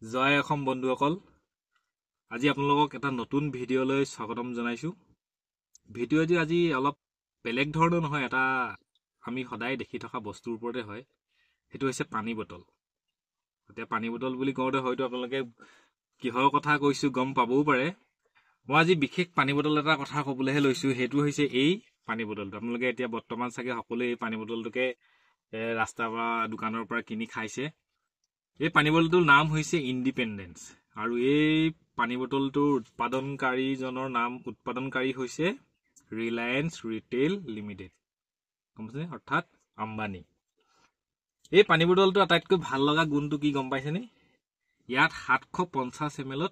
জয় অসম বন্ধুসকল, আজি আপোনালোকক এটা নতুন ভিডিঅ'লৈ স্বাগতম জনাইছো। ভিডিঅ'টো আজি অলপ বেলেগ ধৰণৰ নহয়, এটা আমি সদায় দেখি থকা বস্তুৰ ওপৰতে হয়। সেইটো হৈছে পানী বটল। এতিয়া পানী বটল বুলি কওঁতে হয়তো আপোনালোকে কিহৰ কথা কৈছো গম পাবও পাৰে। মই আজি বিশেষ পানী বটল এটা কথা ক'বলৈহে লৈছো। সেইটো হৈছে এই পানী বটলটো। আপোনালোকে এতিয়া বৰ্তমান চাগে সকলোৱে এই পানী বটলটোকে ৰাস্তাৰ পৰা দোকানৰ পৰা কিনি খাইছে। এই পানী বটলটোৰ নাম হৈছে ইণ্ডিপেণ্ডেন্স, আৰু এই পানী বটলটোৰ উৎপাদনকাৰী হৈছে ৰিলায়েন্স ৰিটেইল লিমিটেড, অৰ্থাৎ আম্বানী। এই পানী বটলটো আটাইতকৈ ভাল লগা গুণটো কি গম পাইছেনে? ইয়াত 750 ml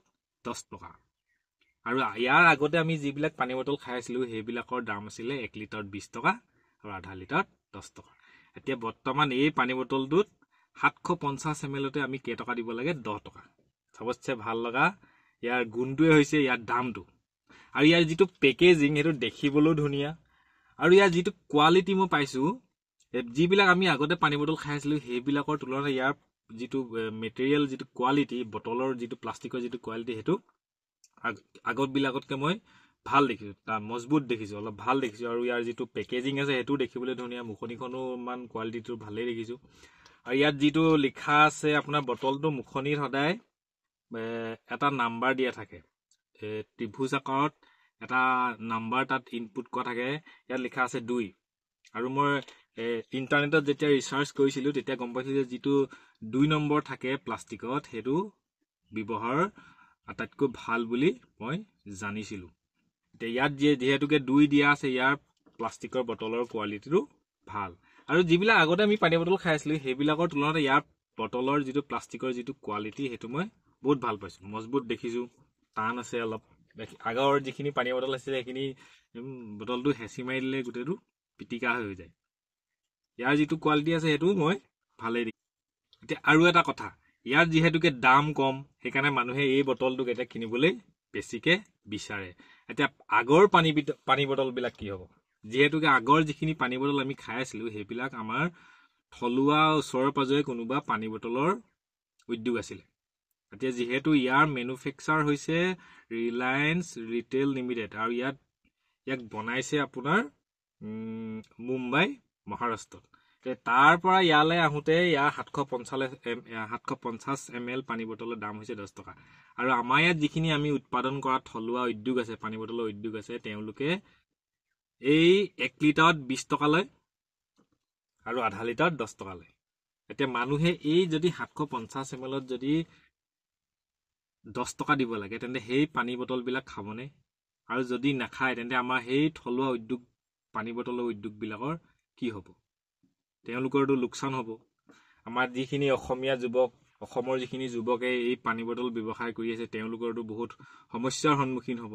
10 টকা। আৰু ইয়াৰ আগতে আমি যিবিলাক পানী বটল খাই আছিলো সেইবিলাকৰ দাম আছিলে 1 লিটাৰত 20 টকা আৰু আধা লিটাৰত 10 টকা। এতিয়া বৰ্তমান এই পানী বটলটোত 750 ml আমি কেইটকা দিব লাগে? 10 টকা। সবতছে ভাল লগা ইয়াৰ গুণটোৱে হৈছে ইয়াৰ দামটো। আৰু ইয়াৰ যিটো পেকেজিং সেইটো দেখিবলৈও ধুনীয়া, আৰু ইয়াৰ যিটো কোৱালিটি মই পাইছো, যিবিলাক আমি আগতে পানী বটল খাই আছিলো সেইবিলাকৰ তুলনাত ইয়াৰ যিটো মেটেৰিয়েল, যিটো কোৱালিটি, বটলৰ যিটো প্লাষ্টিকৰ যিটো কোৱালিটি, সেইটো আগত বিলাকতকৈ মই ভাল দেখিছো। তাৰ মজবুত দেখিছো, অলপ ভাল দেখিছো। আৰু ইয়াৰ যিটো পেকেজিং আছে সেইটো দেখিবলৈ ধুনীয়া, মুখনিখনো ইমান কোৱালিটিটো ভালেই দেখিছো। আৰু ইয়াত যিটো লিখা আছে, আপোনাৰ বটলটো মুখনিত সদায় এটা নাম্বাৰ দিয়া থাকে, ত্ৰিভুজ আকাৰত এটা নাম্বাৰ তাত ইনপুট কৰা থাকে। ইয়াত লিখা আছে 2। আৰু মই ইণ্টাৰনেটত যেতিয়া ৰিচাৰ্চ কৰিছিলো তেতিয়া গম পাইছিলো যে যিটো 2 নম্বৰ থাকে প্লাষ্টিকত, সেইটো ব্যৱহাৰ আটাইতকৈ ভাল বুলি মই জানিছিলো। এতিয়া ইয়াত যিহেতুকে 2 দিয়া আছে, ইয়াৰ প্লাষ্টিকৰ বটলৰ কোৱালিটিটো ভাল। আৰু যিবিলাক আগতে আমি পানী বটল খাই আছিলো সেইবিলাকৰ তুলনাত ইয়াৰ বটলৰ যিটো প্লাষ্টিকৰ যিটো কোৱালিটি, সেইটো মই বহুত ভাল পাইছো। মজবুত দেখিছো, টান আছে অলপ। আগৰ যিখিনি পানী বটল আছিলে সেইখিনি বটলটো হেঁচি মাৰি দিলে গোটেইটো পিটিকা হৈ যায়। ইয়াৰ যিটো কোৱালিটি আছে সেইটো মই ভালেই দেখিছো। এতিয়া আৰু এটা কথা, ইয়াৰ যিহেতুকে দাম কম, সেইকাৰণে মানুহে এই বটলটোক এতিয়া কিনিবলৈ বেছিকে বিচাৰে। এতিয়া আগৰ পানী বটল বিলাক কি হ'ব? যিহেতুকে আগৰ যিখিনি পানী বটল আমি খাই আছিলো সেইবিলাক আমাৰ থলুৱা ওচৰে পাজৰে কোনোবা পানী বটলৰ উদ্যোগ আছিলে। এতিয়া যিহেতু ইয়াৰ মেনুফেকচাৰ হৈছে ৰিলায়েন্স ৰিটেইল লিমিটেড, আৰু ইয়াক বনাইছে আপোনাৰ মুম্বাই, মহাৰাষ্ট্ৰত। তাৰ পৰা ইয়ালৈ আহোঁতে ইয়াৰ 750 ml পানী বটলৰ দাম হৈছে 10 টকা। আৰু আমাৰ ইয়াত যিখিনি আমি উৎপাদন কৰা থলুৱা উদ্যোগ আছে, পানী বটলৰ উদ্যোগ আছে, তেওঁলোকে এই 1 লিটাৰত 20 টকা লয় আৰু আধা লিটাৰত 10 টকা লয়। এতিয়া মানুহে এই যদি 750 ml যদি 10 টকা দিব লাগে, তেন্তে সেই পানী বটলবিলাক খাবনে? আৰু যদি নাখায় তেন্তে আমাৰ সেই থলুৱা উদ্যোগ, পানী বটলৰ উদ্যোগবিলাকৰ কি হ'ব? তেওঁলোকৰতো লোকচান হ'ব। আমাৰ যিখিনি অসমীয়া যুৱক, অসমৰ যিখিনি যুৱকে এই পানী বটল ব্যৱসায় কৰি আছে, তেওঁলোকৰতো বহুত সমস্যাৰ সন্মুখীন হ'ব।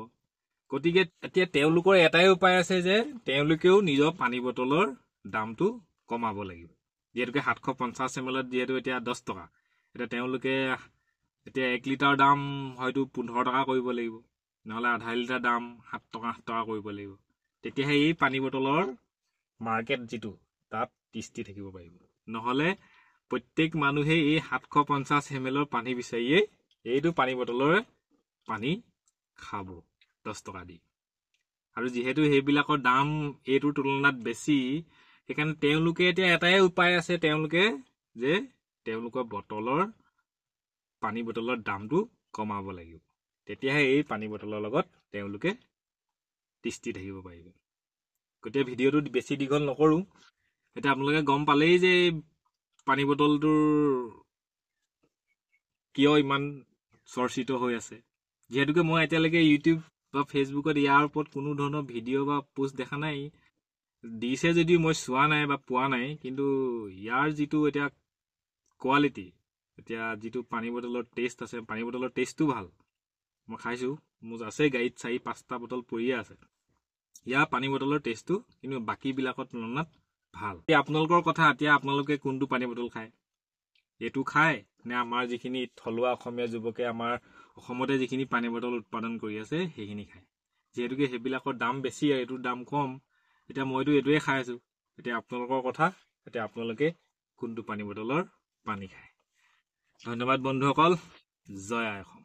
গতিকে এতিয়া তেওঁলোকৰ এটাই উপায় আছে যে তেওঁলোকেও নিজৰ পানী বটলৰ দামটো কমাব লাগিব। যিহেতুকে 750 ml যিহেতু এতিয়া 10 টকা, এতিয়া তেওঁলোকে এতিয়া 1 লিটাৰ দাম হয়তো 15 টকা কৰিব লাগিব, নহ'লে আধা লিটাৰ দাম 7 টকা 8 টকা কৰিব লাগিব। তেতিয়াহে এই পানী বটলৰ মাৰ্কেট যিটো, তাত তিষ্ঠি থাকিব পাৰিব। নহ'লে প্ৰত্যেক মানুহে এই 750 ml পানী বিচাৰিয়েই এইটো পানী বটলৰ পানী খাব 10 টকা দি। আৰু যিহেতু সেইবিলাকৰ দাম এইটোৰ তুলনাত বেছি, সেইকাৰণে তেওঁলোকে এতিয়া এটাই উপায় আছে, তেওঁলোকৰ পানী বটলৰ দামটো কমাব লাগিব। তেতিয়াহে এই পানী বটলৰ লগত তেওঁলোকে তিষ্ঠি থাকিব পাৰিব। গতিকে ভিডিঅ'টো বেছি দীঘল নকৰো। এতিয়া আপোনালোকে গম পালেই যে পানী বটলটোৰ কিয় ইমান চৰ্চিত হৈ আছে। যিহেতুকে মই এতিয়ালৈকে ইউটিউব বা ফেচবুকত ইয়াৰ ওপৰত কোনো ধৰণৰ ভিডিঅ' বা পোষ্ট দেখা নাই। দিছে যদিও মই চোৱা নাই বা পোৱা নাই। কিন্তু ইয়াৰ যিটো এতিয়া কোৱালিটি, এতিয়া যিটো পানী বটলৰ টেষ্ট আছে, পানী বটলৰ টেষ্টটো ভাল। মই খাইছো, মোৰ আছে গাড়ীত 4-5টা বটল পৰিয়ে আছে। ইয়াৰ পানী বটলৰ টেষ্টটো কিন্তু বাকীবিলাকৰ তুলনাত ভাল। এতিয়া আপোনালোকৰ কথা, এতিয়া আপোনালোকে কোনটো পানী বটল খায়? এইটো খায় নে আমাৰ যিখিনি থলুৱা অসমীয়া যুৱকে আমাৰ অসমতে যিখিনি পানী বটল উৎপাদন কৰি আছে সেইখিনি খায়? যিহেতুকে সেইবিলাকৰ দাম বেছি আৰু এইটোৰ দাম কম, এতিয়া মইতো এইটোৱে খাই আছো। এতিয়া আপোনালোকৰ কথা, এতিয়া আপোনালোকে কোনটো পানী বটলৰ পানী খায়? ধন্যবাদ বন্ধুসকল, জয় আই অসম।